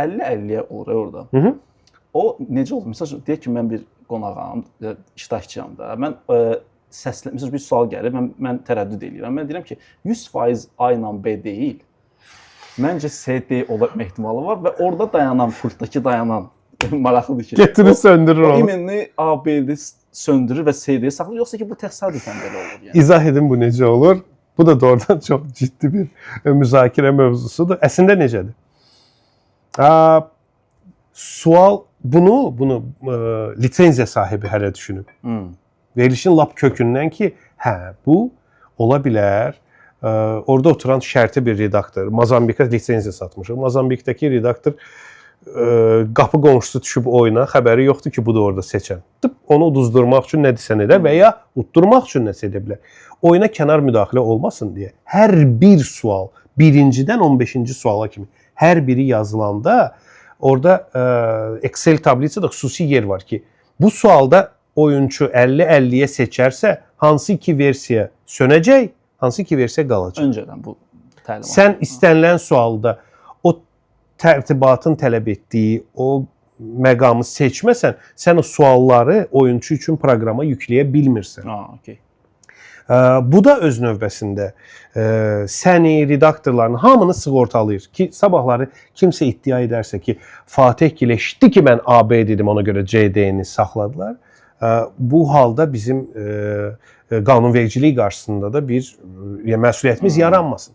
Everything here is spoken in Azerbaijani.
50-50-yə olur orada. O necə oldu? Məsələn, deyək ki, mən bir qonağam, iştirakçıyam da. Mən məsələn bir sual gəlir, mən tərəddüd edirəm. Mən deyirəm ki, 100% A ilə B deyil. Məncə C, D olma ehtimalı var və orada dayanan, pultdakı dayanan maraqlıdır ki. Getirir söndürür onu. İmeni A, B-də söndürür və C-də saxlayır, yoxsa ki bu təsadüfən belə olur yəni. İzah edin bu necə olur? Bu da doğrudan çox ciddi bir müzakirə mövzusudur. Əslində necədir? Sual bunu lisenziya sahibi hələ düşünüb. Verilişin lap kökündən ki, hə, bu ola bilər. Orada oturan şərti bir redaktor, Mozambika lisenziya satmışıq. Mozambikdəki redaktor qapı qonşusu düşüb oyuna, xəbəri yoxdur ki, bu da orada seçən. Onu uduzdurmaq üçün nə desən edə və ya utdurmaq üçün nəsə edə bilər. Oyuna kənar müdaxilə olmasın deyə hər bir sual, birincidən 15-ci suala kimi hər biri yazılanda orada Excel tablisində xüsusi yer var ki, bu sualda oyunçu 50-50-yə seçərsə, hansı iki versiya sönəcək, hansı iki versiya qalacaq. Öncədən bu təlimat. Sən istənilən sualda o tərtibatın tələb etdiyi o məqamı seçməsən, sən o sualları oyunçu üçün proqrama yükləyə bilmirsən. Okay. Bu da öz növbəsində səni, redaktorlarını hamını sığortalayır ki, sabahları kimsə iddia edərsə ki, Fatih giləşdi ki, mən AB dedim, ona görə CD-ni saxladılar. Bu halda bizim qanunvericilik qarşısında da bir məsuliyyətimiz yaranmasın.